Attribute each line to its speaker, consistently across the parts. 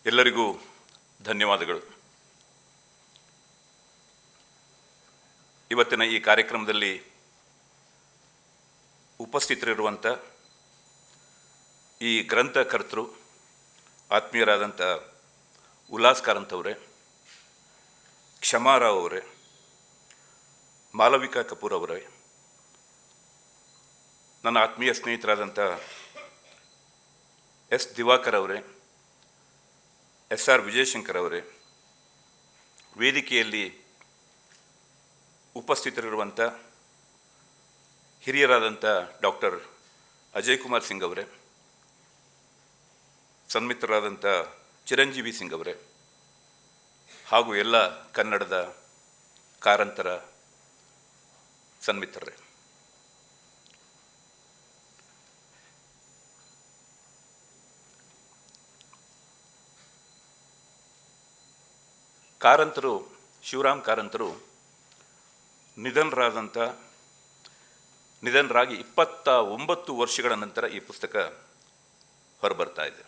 Speaker 1: ಎಲ್ಲರಿಗೂ ಧನ್ಯವಾದಗಳು. ಇವತ್ತಿನ ಈ ಕಾರ್ಯಕ್ರಮದಲ್ಲಿ ಉಪಸ್ಥಿತರಿರುವಂಥ ಈ ಗ್ರಂಥಕರ್ತರು ಆತ್ಮೀಯರಾದಂಥ ಉಲ್ಲಾಸ್ ಕಾರಂತ್ ಅವರೇ, ಕ್ಷಮಾರಾವ್ ಅವರೇ, ಮಾಲವಿಕಾ ಕಪೂರ್ ಅವರೇ, ನನ್ನ ಆತ್ಮೀಯ ಸ್ನೇಹಿತರಾದಂಥ ಎಸ್ ದಿವಾಕರ್ ಅವರೇ, SR ವಿಜಯಶಂಕರ್ ಅವರೇ, ವೇದಿಕೆಯಲ್ಲಿ ಉಪಸ್ಥಿತರಿರುವಂಥ ಹಿರಿಯರಾದಂಥ ಡಾಕ್ಟರ್ ಅಜಯ್ ಕುಮಾರ್ ಸಿಂಗ್ ಅವರೇ, ಸನ್ಮಿತ್ರರಾದಂಥ ಚಿರಂಜೀವಿ ಸಿಂಗ್ ಅವರೇ, ಹಾಗೂ ಎಲ್ಲ ಕನ್ನಡದ ಕಾರಂತರ ಸನ್ಮಿತ್ರರೇ, ಕಾರಂತರು ಶಿವರಾಮ್ ಕಾರಂತರು ನಿಧನರಾಗಿ 29 ವರ್ಷಗಳ ನಂತರ ಈ ಪುಸ್ತಕ ಹೊರಬರ್ತಾ ಇದೆ.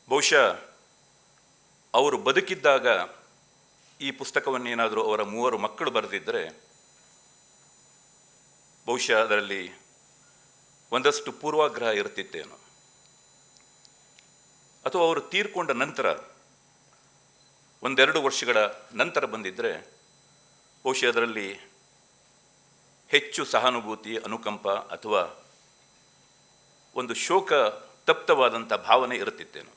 Speaker 1: ಬಹುಶಃ ಅವರು ಬದುಕಿದ್ದಾಗ ಈ ಪುಸ್ತಕವನ್ನೇನಾದರೂ ಅವರ 3 ಮಕ್ಕಳು ಬರೆದಿದ್ದರೆ ಬಹುಶಃ ಅದರಲ್ಲಿ ಒಂದಷ್ಟು ಪೂರ್ವಾಗ್ರಹ ಇರ್ತಿತ್ತೇನೋ, ಅಥವಾ ಅವರು ತೀರ್ಕೊಂಡ ನಂತರ 1-2 ವರ್ಷಗಳ ನಂತರ ಬಂದಿದ್ದರೆ ಬಹುಶಃ ಅದರಲ್ಲಿ ಹೆಚ್ಚು ಸಹಾನುಭೂತಿ, ಅನುಕಂಪ ಅಥವಾ ಒಂದು ಶೋಕ ತಪ್ತವಾದಂಥ ಭಾವನೆ ಇರುತ್ತಿತ್ತೇನು.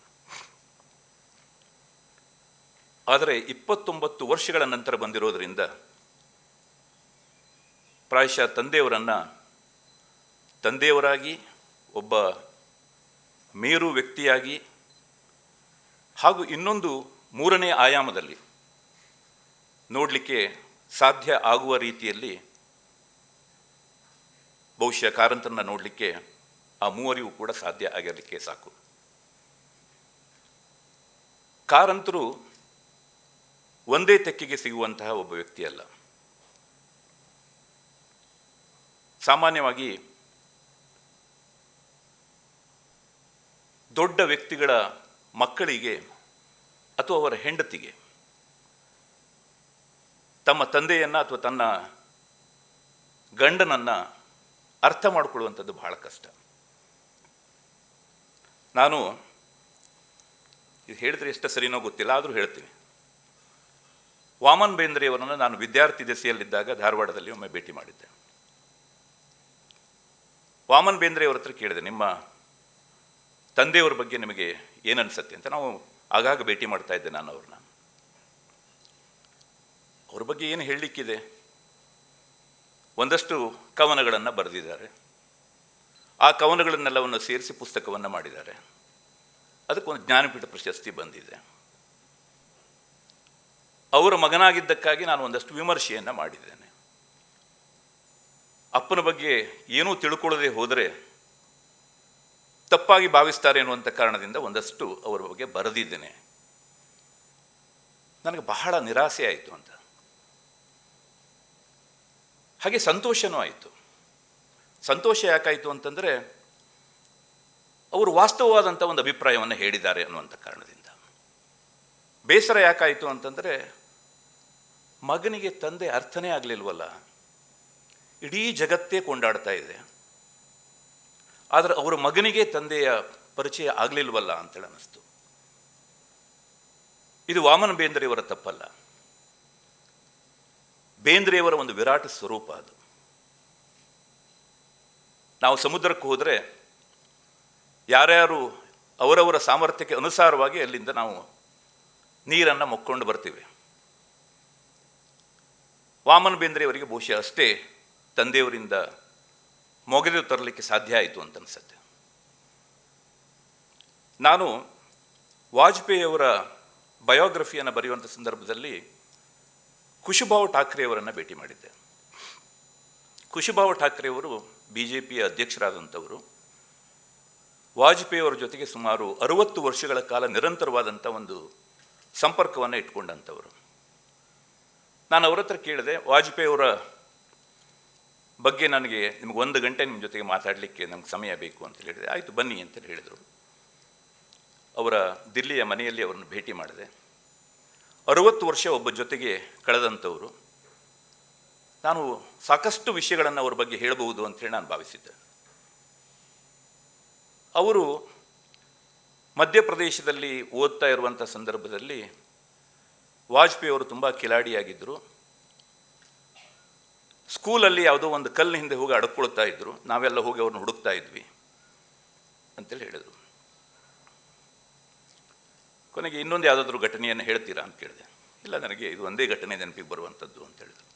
Speaker 1: ಆದರೆ 29 ವರ್ಷಗಳ ನಂತರ ಬಂದಿರೋದರಿಂದ ಪ್ರಾಯಶಃ ತಂದೆಯವರಾಗಿ, ಒಬ್ಬ ಮೇರು ವ್ಯಕ್ತಿಯಾಗಿ, ಹಾಗೂ ಇನ್ನೊಂದು 3ನೇ ಆಯಾಮದಲ್ಲಿ ನೋಡಲಿಕ್ಕೆ ಸಾಧ್ಯ ಆಗುವ ರೀತಿಯಲ್ಲಿ ಬಹುಶಃ ಕಾರಂತರನ್ನ ನೋಡಲಿಕ್ಕೆ ಆ 3 ಕೂಡ ಸಾಧ್ಯ ಆಗಿರಲಿಕ್ಕೆ ಸಾಕು. ಕಾರಂತರು ಒಂದೇ ತೆಕ್ಕೆಗೆ ಸಿಗುವಂತಹ ಒಬ್ಬ ವ್ಯಕ್ತಿಯಲ್ಲ. ಸಾಮಾನ್ಯವಾಗಿ ದೊಡ್ಡ ವ್ಯಕ್ತಿಗಳ ಮಕ್ಕಳಿಗೆ ಅಥವಾ ಅವರ ಹೆಂಡತಿಗೆ ತಮ್ಮ ತಂದೆಯನ್ನು ಅಥವಾ ತನ್ನ ಗಂಡನನ್ನು ಅರ್ಥ ಮಾಡಿಕೊಳ್ಳುವಂಥದ್ದು ಬಹಳ ಕಷ್ಟ. ನಾನು ಇದು ಹೇಳಿದ್ರೆ ಎಷ್ಟು ಸರಿನೋ ಗೊತ್ತಿಲ್ಲ, ಆದರೂ ಹೇಳ್ತೀನಿ. ವಾಮನ್ ಬೇಂದ್ರೆಯವರನ್ನು ನಾನು ವಿದ್ಯಾರ್ಥಿ ದೆಸೆಯಲ್ಲಿದ್ದಾಗ ಧಾರವಾಡದಲ್ಲಿ ಒಮ್ಮೆ ಭೇಟಿ ಮಾಡಿದ್ದೆ. ವಾಮನ್ ಬೇಂದ್ರೆಯವರ ಹತ್ರ ಕೇಳಿದೆ, ನಿಮ್ಮ ತಂದೆಯವರ ಬಗ್ಗೆ ನಿಮಗೆ ಏನನ್ಸುತ್ತೆ ಅಂತ. ನಾವು ಆಗಾಗ ಭೇಟಿ ಮಾಡ್ತಾ ಇದ್ದೆ ನಾನು ಅವ್ರನ್ನ. ಅವ್ರ ಬಗ್ಗೆ ಏನು ಹೇಳಲಿಕ್ಕಿದೆ, ಒಂದಷ್ಟು ಕವನಗಳನ್ನು ಬರೆದಿದ್ದಾರೆ, ಆ ಕವನಗಳನ್ನೆಲ್ಲವನ್ನು ಸೇರಿಸಿ ಪುಸ್ತಕವನ್ನು ಮಾಡಿದ್ದಾರೆ, ಅದಕ್ಕೊಂದು ಜ್ಞಾನಪೀಠ ಪ್ರಶಸ್ತಿ ಬಂದಿದೆ. ಅವರ ಮಗನಾಗಿದ್ದಕ್ಕಾಗಿ ನಾನು ಒಂದಷ್ಟು ವಿಮರ್ಶೆಯನ್ನು ಮಾಡಿದ್ದೇನೆ. ಅಪ್ಪನ ಬಗ್ಗೆ ಏನೂ ತಿಳ್ಕೊಳ್ಳದೆ ಹೋದರೆ ತಪ್ಪಾಗಿ ಭಾವಿಸ್ತಾರೆ ಅನ್ನುವಂಥ ಕಾರಣದಿಂದ ಒಂದಷ್ಟು ಅವರ ಬಗ್ಗೆ ಬರೆದಿದ್ದೇನೆ. ನನಗೆ ಬಹಳ ನಿರಾಸೆ ಆಯಿತು ಅಂತ, ಹಾಗೆ ಸಂತೋಷನೂ ಆಯಿತು. ಸಂತೋಷ ಯಾಕಾಯಿತು ಅಂತಂದರೆ ಅವರು ವಾಸ್ತವವಾದಂಥ ಒಂದು ಅಭಿಪ್ರಾಯವನ್ನು ಹೇಳಿದ್ದಾರೆ ಅನ್ನುವಂಥ ಕಾರಣದಿಂದ. ಬೇಸರ ಯಾಕಾಯಿತು ಅಂತಂದರೆ ಮಗನಿಗೆ ತಂದೆ ಅರ್ಥನೇ ಆಗಲಿಲ್ವಲ್ಲ, ಇಡೀ ಜಗತ್ತೇ ಕೊಂಡಾಡ್ತಾ ಇದೆ, ಆದರೆ ಅವರ ಮಗನಿಗೆ ತಂದೆಯ ಪರಿಚಯ ಆಗಲಿಲ್ವಲ್ಲ ಅಂತೇಳಿ ಅನ್ನಿಸ್ತು. ಇದು ವಾಮನ ಬೇಂದ್ರೆಯವರ ತಪ್ಪಲ್ಲ, ಬೇಂದ್ರೆಯವರ ಒಂದು ವಿರಾಟ ಸ್ವರೂಪ ಅದು. ನಾವು ಸಮುದ್ರಕ್ಕೆ ಹೋದರೆ ಯಾರ್ಯಾರು ಅವರವರ ಸಾಮರ್ಥ್ಯಕ್ಕೆ ಅನುಸಾರವಾಗಿ ಅಲ್ಲಿಂದ ನಾವು ನೀರನ್ನು ಮೊಕ್ಕೊಂಡು ಬರ್ತೀವಿ. ವಾಮನ ಬೇಂದ್ರೆಯವರಿಗೆ ಬಹುಶಃ ಅಷ್ಟೇ ತಂದೆಯವರಿಂದ ಮೊಗೆದು ತರಲಿಕ್ಕೆ ಸಾಧ್ಯ ಆಯಿತು ಅಂತ ಅನಿಸುತ್ತೆ. ನಾನು ವಾಜಪೇಯಿಯವರ ಬಯೋಗ್ರಫಿಯನ್ನು ಬರೆಯುವಂಥ ಸಂದರ್ಭದಲ್ಲಿ ಕುಶುಭಾವ್ ಠಾಕ್ರೆಯವರನ್ನು ಭೇಟಿ ಮಾಡಿದ್ದೆ. ಕುಶುಭಾವ್ ಠಾಕ್ರೆಯವರು BJPಯ ಅಧ್ಯಕ್ಷರಾದಂಥವರು. ವಾಜಪೇಯಿಯವರ ಜೊತೆಗೆ ಸುಮಾರು 60 ವರ್ಷಗಳ ಕಾಲ ನಿರಂತರವಾದಂಥ ಒಂದು ಸಂಪರ್ಕವನ್ನು ಇಟ್ಕೊಂಡಂಥವರು. ನಾನು ಅವರ ಹತ್ರ ಕೇಳಿದೆ, ವಾಜಪೇಯಿಯವರ ಬಗ್ಗೆ ನನಗೆ ನಿಮ್ಗೆ 1 ಗಂಟೆ ನಿಮ್ಮ ಜೊತೆಗೆ ಮಾತಾಡಲಿಕ್ಕೆ ನಮ್ಗೆ ಸಮಯ ಬೇಕು ಅಂತ ಹೇಳಿದೆ. ಆಯಿತು ಬನ್ನಿ ಅಂತ ಹೇಳಿದರು. ಅವರ ದಿಲ್ಲಿಯ ಮನೆಯಲ್ಲಿ ಅವರನ್ನು ಭೇಟಿ ಮಾಡಿದೆ. 60 ವರ್ಷ ಒಬ್ಬ ಜೊತೆಗೆ ಕಳೆದಂಥವರು. ನಾನು ಸಾಕಷ್ಟು ವಿಷಯಗಳನ್ನು ಅವರ ಬಗ್ಗೆ ಹೇಳಬಹುದು ಅಂತೇಳಿ ನಾನು ಭಾವಿಸಿದ್ದೆ. ಅವರು ಮಧ್ಯಪ್ರದೇಶದಲ್ಲಿ ಓದ್ತಾ ಇರುವಂಥ ಸಂದರ್ಭದಲ್ಲಿ ವಾಜಪೇಯಿ ಅವರು ತುಂಬ ಕಿಲಾಡಿಯಾಗಿದ್ದರು. ಸ್ಕೂಲಲ್ಲಿ ಯಾವುದೋ ಒಂದು ಕಲ್ಲಿನ ಹಿಂದೆ ಹೋಗಿ ಅಡ್ಕೊಳ್ತಾ ಇದ್ದರು. ನಾವೆಲ್ಲ ಹೋಗಿ ಅವ್ರನ್ನ ಹುಡುಕ್ತಾ ಇದ್ವಿ ಅಂತೇಳಿ ಹೇಳಿದರು. ಕೊನೆಗೆ ಇನ್ನೊಂದು ಯಾವುದಾದ್ರೂ ಘಟನೆಯನ್ನು ಹೇಳ್ತೀರಾ ಅಂತ ಕೇಳಿದೆ. ಇಲ್ಲ, ನನಗೆ ಇದು ಒಂದೇ ಘಟನೆ ನೆನಪಿಗೆ ಬರುವಂಥದ್ದು ಅಂತ ಹೇಳಿದರು.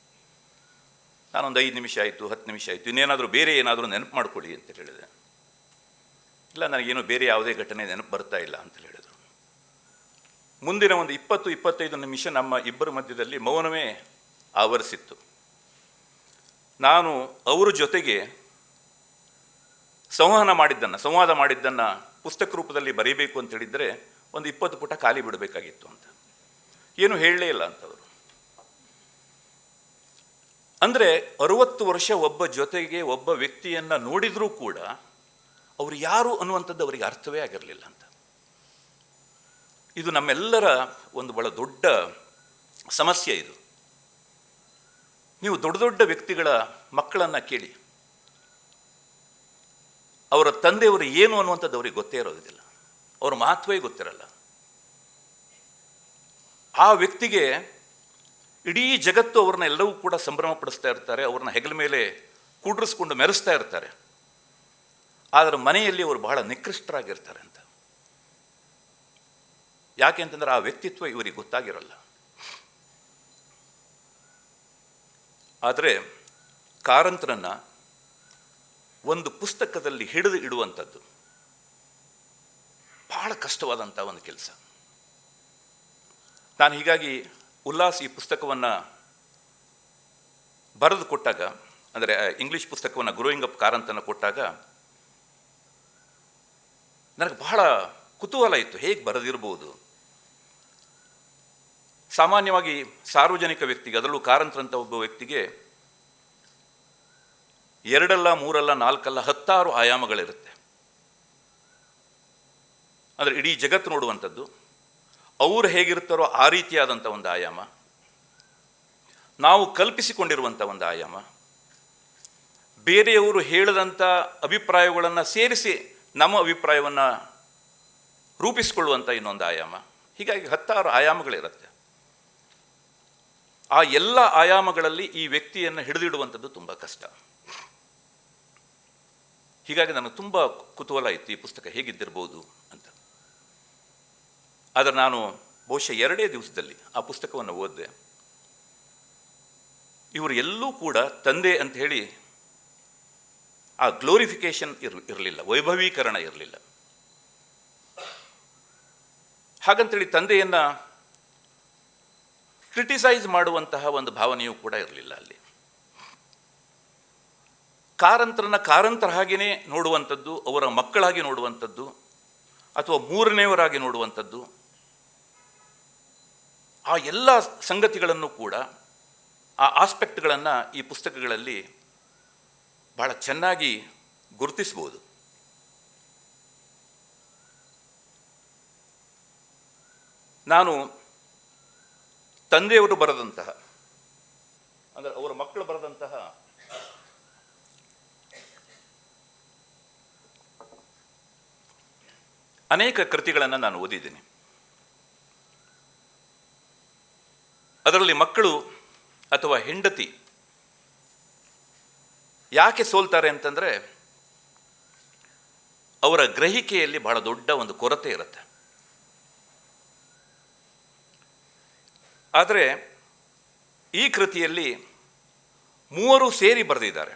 Speaker 1: ನಾನೊಂದು 5 ನಿಮಿಷ ಆಯಿತು, 10 ನಿಮಿಷ ಆಯಿತು, ಇನ್ನೇನಾದರೂ ಬೇರೆ ಏನಾದರೂ ನೆನಪು ಮಾಡಿಕೊಡಿ ಅಂತ ಹೇಳಿದೆ. ಇಲ್ಲ, ನನಗೇನು ಬೇರೆ ಯಾವುದೇ ಘಟನೆ ನೆನಪು ಬರ್ತಾ ಇಲ್ಲ ಅಂತ ಹೇಳಿದರು. ಮುಂದಿನ ಒಂದು 20-25 ನಿಮಿಷ ನಮ್ಮ ಇಬ್ಬರ ಮಧ್ಯದಲ್ಲಿ ಮೌನವೇ ಆವರಿಸಿತ್ತು. ನಾನು ಅವರ ಜೊತೆಗೆ ಸಂವಾದ ಮಾಡಿದ್ದನ್ನು ಪುಸ್ತಕ ರೂಪದಲ್ಲಿ ಬರೀಬೇಕು ಅಂತ ಹೇಳಿದರೆ ಒಂದು 20 ಪುಟ ಖಾಲಿ ಬಿಡಬೇಕಾಗಿತ್ತು ಅಂತ. ಏನು ಹೇಳಲೇ ಇಲ್ಲ ಅಂತವರು. ಅಂದರೆ 60 ವರ್ಷ ಒಬ್ಬ ಜೊತೆಗೆ ಒಬ್ಬ ವ್ಯಕ್ತಿಯನ್ನು ನೋಡಿದರೂ ಕೂಡ ಅವರು ಯಾರು ಅನ್ನುವಂಥದ್ದು ಅವರಿಗೆ ಅರ್ಥವೇ ಆಗಿರಲಿಲ್ಲ ಅಂತ. ಇದು ನಮ್ಮೆಲ್ಲರ ಒಂದು ಬಹಳ ದೊಡ್ಡ ಸಮಸ್ಯೆ. ಇದು ನೀವು ದೊಡ್ಡ ದೊಡ್ಡ ವ್ಯಕ್ತಿಗಳ ಮಕ್ಕಳನ್ನು ಕೇಳಿ, ಅವರ ತಂದೆಯವರು ಏನು ಅನ್ನುವಂಥದ್ದು ಅವ್ರಿಗೆ ಗೊತ್ತೇ ಇರೋದಿಲ್ಲ, ಅವ್ರ ಮಹತ್ವವೇ ಗೊತ್ತಿರಲ್ಲ. ಆ ವ್ಯಕ್ತಿಗೆ ಇಡೀ ಜಗತ್ತು ಅವ್ರನ್ನ ಎಲ್ಲವೂ ಕೂಡ ಸಂಭ್ರಮ ಪಡಿಸ್ತಾ ಇರ್ತಾರೆ, ಅವ್ರನ್ನ ಹೆಗಲ ಮೇಲೆ ಕೂಡ್ರಿಸ್ಕೊಂಡು ಮೆರೆಸ್ತಾ ಇರ್ತಾರೆ. ಆದರೆ ಮನೆಯಲ್ಲಿ ಅವರು ಬಹಳ ನಿಕೃಷ್ಟರಾಗಿರ್ತಾರೆ ಅಂತ. ಯಾಕೆ ಅಂತಂದ್ರೆ ಆ ವ್ಯಕ್ತಿತ್ವ ಇವರಿಗೆ ಗೊತ್ತಾಗಿರಲ್ಲ. ಆದರೆ ಕಾರಂತರನ್ನ ಒಂದು ಪುಸ್ತಕದಲ್ಲಿ ಹಿಡಿದು ಇಡುವಂಥದ್ದು ಬಹಳ ಕಷ್ಟವಾದಂಥ ಒಂದು ಕೆಲಸ. ನಾನು ಹೀಗಾಗಿ ಉಲ್ಲಾಸ್ ಈ ಪುಸ್ತಕವನ್ನು ಬರೆದು ಕೊಟ್ಟಾಗ, ಅಂದರೆ ಇಂಗ್ಲೀಷ್ ಪುಸ್ತಕವನ್ನು ಗ್ರೋಯಿಂಗ್ ಅಪ್ ಕಾರಂತನ ಕೊಟ್ಟಾಗ ನನಗೆ ಬಹಳ ಕುತೂಹಲ ಇತ್ತು, ಹೇಗೆ ಬರೆದಿರ್ಬೋದು. ಸಾಮಾನ್ಯವಾಗಿ ಸಾರ್ವಜನಿಕ ವ್ಯಕ್ತಿಗೆ, ಅದರಲ್ಲೂ ಕಾರಂತರಂಥ ಒಬ್ಬ ವ್ಯಕ್ತಿಗೆ 2 ಅಲ್ಲ 3 ಅಲ್ಲ 4 ಅಲ್ಲ 10 ಆಯಾಮಗಳಿರುತ್ತೆ. ಅಂದರೆ ಇಡೀ ಜಗತ್ತು ನೋಡುವಂಥದ್ದು, ಅವರು ಹೇಗಿರ್ತಾರೋ ಆ ರೀತಿಯಾದಂಥ ಒಂದು ಆಯಾಮ, ನಾವು ಕಲ್ಪಿಸಿಕೊಂಡಿರುವಂಥ ಒಂದು ಆಯಾಮ, ಬೇರೆಯವರು ಹೇಳಿದಂಥ ಅಭಿಪ್ರಾಯಗಳನ್ನು ಸೇರಿಸಿ ನಮ್ಮ ಅಭಿಪ್ರಾಯವನ್ನು ರೂಪಿಸಿಕೊಳ್ಳುವಂಥ ಇನ್ನೊಂದು ಆಯಾಮ. ಹೀಗಾಗಿ 10 ಆಯಾಮಗಳಿರುತ್ತೆ. ಆ ಎಲ್ಲ ಆಯಾಮಗಳಲ್ಲಿ ಈ ವ್ಯಕ್ತಿಯನ್ನು ಹಿಡಿದಿಡುವಂಥದ್ದು ತುಂಬ ಕಷ್ಟ. ಹೀಗಾಗಿ ನನಗೆ ತುಂಬ ಕುತೂಹಲ ಇತ್ತು, ಈ ಪುಸ್ತಕ ಹೇಗಿದ್ದಿರ್ಬೋದು ಅಂತ. ಆದರೆ ನಾನು ಬಹುಶಃ 2 ದಿವಸದಲ್ಲಿ ಆ ಪುಸ್ತಕವನ್ನು ಓದಿದೆ. ಇವರು ಎಲ್ಲೂ ಕೂಡ ತಂದೆ ಅಂತ ಹೇಳಿ ಆ ಗ್ಲೋರಿಫಿಕೇಶನ್ ಇರಲಿಲ್ಲ, ವೈಭವೀಕರಣ ಇರಲಿಲ್ಲ. ಹಾಗಂತೇಳಿ ತಂದೆಯನ್ನು ಕ್ರಿಟಿಸೈಸ್ ಮಾಡುವಂತಹ ಒಂದು ಭಾವನೆಯೂ ಕೂಡ ಇರಲಿಲ್ಲ ಅಲ್ಲಿ. ಕಾರಂತರನ್ನ ಕಾರಂತರ ಹಾಗೆಯೇ ನೋಡುವಂಥದ್ದು, ಅವರ ಮಕ್ಕಳಾಗಿ ನೋಡುವಂಥದ್ದು, ಅಥವಾ ಮೂರನೆಯವರಾಗಿ ನೋಡುವಂಥದ್ದು, ಆ ಎಲ್ಲ ಸಂಗತಿಗಳನ್ನು ಕೂಡ, ಆ ಆಸ್ಪೆಕ್ಟ್ಗಳನ್ನು ಈ ಪುಸ್ತಕಗಳಲ್ಲಿ ಬಹಳ ಚೆನ್ನಾಗಿ ಗುರುತಿಸ್ಬೋದು. ನಾನು ತಂದೆಯವರು ಬರೆದಂತಹ, ಅಂದರೆ ಅವರ ಮಕ್ಕಳು ಬರೆದಂತಹ ಅನೇಕ ಕೃತಿಗಳನ್ನು ನಾನು ಓದಿದ್ದೀನಿ. ಅದರಲ್ಲಿ ಮಕ್ಕಳು ಅಥವಾ ಹೆಂಡತಿ ಯಾಕೆ ಸೋಲ್ತಾರೆ ಅಂತಂದರೆ, ಅವರ ಗ್ರಹಿಕೆಯಲ್ಲಿ ಬಹಳ ದೊಡ್ಡ ಒಂದು ಕೊರತೆ ಇರುತ್ತೆ. ಆದರೆ ಈ ಕೃತಿಯಲ್ಲಿ 3 ಸೇರಿ ಬರೆದಿದ್ದಾರೆ.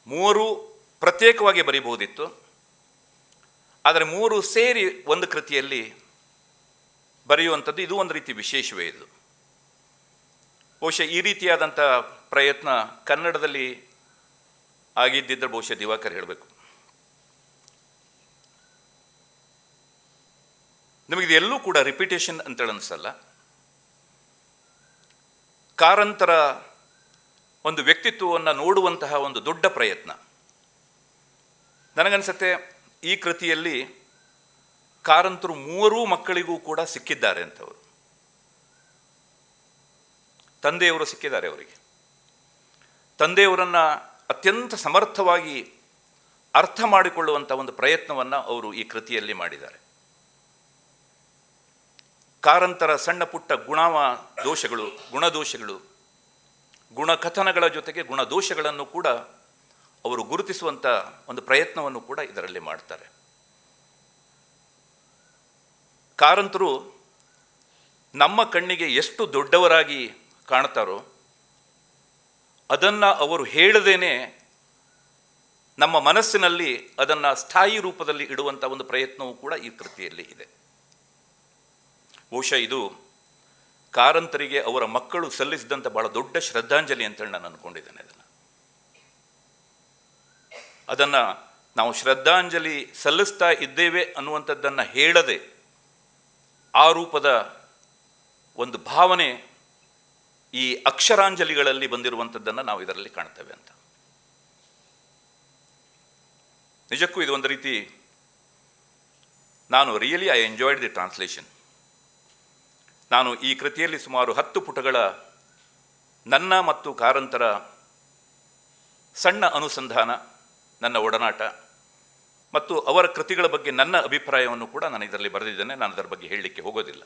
Speaker 1: 3 ಪ್ರತ್ಯೇಕವಾಗಿ ಬರೀಬಹುದಿತ್ತು, ಆದರೆ 3 ಸೇರಿ ಒಂದು ಕೃತಿಯಲ್ಲಿ ಬರೆಯುವಂಥದ್ದು ಇದು ಒಂದು ರೀತಿ ವಿಶೇಷವೇ. ಇದು ಬಹುಶಃ ಈ ರೀತಿಯಾದಂಥ ಪ್ರಯತ್ನ ಕನ್ನಡದಲ್ಲಿ ಆಗಿದ್ದಿದ್ದರೆ ಬಹುಶಃ ದಿವಾಕರ್ ಹೇಳಬೇಕು. ನಮಗಿದು ಎಲ್ಲೂ ಕೂಡ ರಿಪಿಟೇಷನ್ ಅಂತೇಳಿ ಅನಿಸಲ್ಲ. ಕಾರಂತರ ಒಂದು ವ್ಯಕ್ತಿತ್ವವನ್ನು ನೋಡುವಂತಹ ಒಂದು ದೊಡ್ಡ ಪ್ರಯತ್ನ. ನನಗನ್ಸುತ್ತೆ ಈ ಕೃತಿಯಲ್ಲಿ ಕಾರಂತರು 3 ಮಕ್ಕಳಿಗೂ ಕೂಡ ಸಿಕ್ಕಿದ್ದಾರೆ ಅಂತವರು. ತಂದೆಯವರು ಸಿಕ್ಕಿದ್ದಾರೆ ಅವರಿಗೆ. ತಂದೆಯವರನ್ನು ಅತ್ಯಂತ ಸಮರ್ಥವಾಗಿ ಅರ್ಥ ಮಾಡಿಕೊಳ್ಳುವಂಥ ಒಂದು ಪ್ರಯತ್ನವನ್ನು ಅವರು ಈ ಕೃತಿಯಲ್ಲಿ ಮಾಡಿದ್ದಾರೆ. ಕಾರಂತರ ಸಣ್ಣ ಪುಟ್ಟ ಗುಣದೋಷಗಳು, ಗುಣಕಥನಗಳ ಜೊತೆಗೆ ಗುಣದೋಷಗಳನ್ನು ಕೂಡ ಅವರು ಗುರುತಿಸುವಂಥ ಒಂದು ಪ್ರಯತ್ನವನ್ನು ಕೂಡ ಇದರಲ್ಲಿ ಮಾಡ್ತಾರೆ. ಕಾರಂತರು ನಮ್ಮ ಕಣ್ಣಿಗೆ ಎಷ್ಟು ದೊಡ್ಡವರಾಗಿ ಕಾಣ್ತಾರೋ ಅದನ್ನು ಅವರು ಹೇಳದೇನೆ ನಮ್ಮ ಮನಸ್ಸಿನಲ್ಲಿ ಅದನ್ನು ಸ್ಥಾಯಿ ರೂಪದಲ್ಲಿ ಇಡುವಂಥ ಒಂದು ಪ್ರಯತ್ನವೂ ಕೂಡ ಈ ಕೃತಿಯಲ್ಲಿ ಇದೆ. ಬಹುಶಃ ಇದು ಕಾರಂತರಿಗೆ ಅವರ ಮಕ್ಕಳು ಸಲ್ಲಿಸಿದಂಥ ಬಹಳ ದೊಡ್ಡ ಶ್ರದ್ಧಾಂಜಲಿ ಅಂತೇಳಿ ನಾನು ಅಂದ್ಕೊಂಡಿದ್ದೇನೆ. ಅದನ್ನು ನಾವು ಶ್ರದ್ಧಾಂಜಲಿ ಸಲ್ಲಿಸ್ತಾ ಇದ್ದೇವೆ ಅನ್ನುವಂಥದ್ದನ್ನು ಹೇಳದೆ ಆ ರೂಪದ ಒಂದು ಭಾವನೆ ಈ ಅಕ್ಷರಾಂಜಲಿಗಳಲ್ಲಿ ಬಂದಿರುವಂಥದ್ದನ್ನು ನಾವು ಇದರಲ್ಲಿ ಕಾಣ್ತೇವೆ ಅಂತ. ನಿಜಕ್ಕೂ ಇದು ಒಂದು ರೀತಿ ಐ ಎಂಜಾಯ್ಡ್ ದಿ ಟ್ರಾನ್ಸ್ಲೇಷನ್. ನಾನು ಈ ಕೃತಿಯಲ್ಲಿ ಸುಮಾರು 10 ಪುಟಗಳ ನನ್ನ ಮತ್ತು ಕಾರಂತರ ಸಣ್ಣ ಅನುಸಂಧಾನ, ನನ್ನ ಒಡನಾಟ ಮತ್ತು ಅವರ ಕೃತಿಗಳ ಬಗ್ಗೆ ನನ್ನ ಅಭಿಪ್ರಾಯವನ್ನು ಕೂಡ ನಾನು ಇದರಲ್ಲಿ ಬರೆದಿದ್ದೇನೆ. ನಾನು ಅದರ ಬಗ್ಗೆ ಹೇಳಲಿಕ್ಕೆ ಹೋಗೋದಿಲ್ಲ.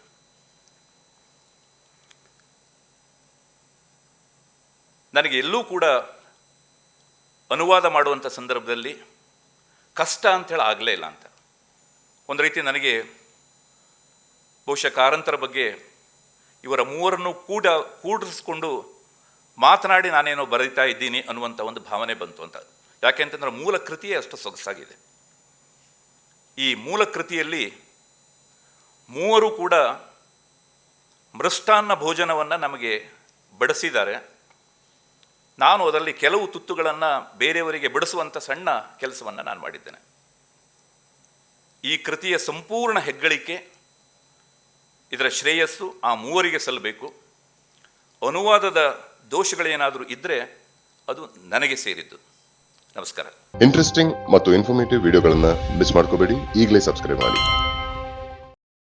Speaker 1: ನನಗೆ ಎಲ್ಲೂ ಕೂಡ ಅನುವಾದ ಮಾಡುವಂಥ ಸಂದರ್ಭದಲ್ಲಿ ಕಷ್ಟ ಅಂಥೇಳಿ ಆಗಲೇ ಇಲ್ಲ ಅಂತ. ಒಂದು ರೀತಿ ನನಗೆ ಬಹುಶಃ ಕಾರಂತರ ಬಗ್ಗೆ ಇವರ 3ರನ್ನು ಕೂಡಿಸ್ಕೊಂಡು ಮಾತನಾಡಿ ನಾನೇನೋ ಬರೀತಾ ಇದ್ದೀನಿ ಅನ್ನುವಂಥ ಒಂದು ಭಾವನೆ ಬಂತು ಅಂತ. ಯಾಕೆಂತಂದ್ರೆ ಮೂಲ ಕೃತಿಯೇ ಅಷ್ಟು ಸೊಗಸಾಗಿದೆ. ಈ ಮೂಲ ಕೃತಿಯಲ್ಲಿ 3 ಕೂಡ ಮೃಷ್ಟಾನ್ನ ಭೋಜನವನ್ನು ನಮಗೆ ಬಡಿಸಿದ್ದಾರೆ. ನಾನು ಅದರಲ್ಲಿ ಕೆಲವು ತುತ್ತುಗಳನ್ನು ಬೇರೆಯವರಿಗೆ ಬಡಿಸುವಂಥ ಸಣ್ಣ ಕೆಲಸವನ್ನು ನಾನು ಮಾಡಿದ್ದೇನೆ. ಈ ಕೃತಿಯ ಸಂಪೂರ್ಣ ಹೆಗ್ಗಳಿಕೆ, ಇದರ ಶ್ರೇಯಸ್ಸು ಆ 3ರಿಗೆ ಸಲ್ಲಬೇಕು. ಅನುವಾದದ ದೋಷಗಳೇನಾದರೂ ಇದ್ದರೆ ಅದು ನನಗೆ ಸೇರಿದ್ದು. ನಮಸ್ಕಾರ.
Speaker 2: ಇಂಟ್ರೆಸ್ಟಿಂಗ್ ಮತ್ತು ಇನ್ಫಾರ್ಮೇಟಿವ್ ವಿಡಿಯೋಗಳನ್ನು ಮಿಸ್ ಮಾಡ್ಕೋಬೇಡಿ. ಈಗಲೇ ಸಬ್ಸ್ಕ್ರೈಬ್ ಮಾಡಿ.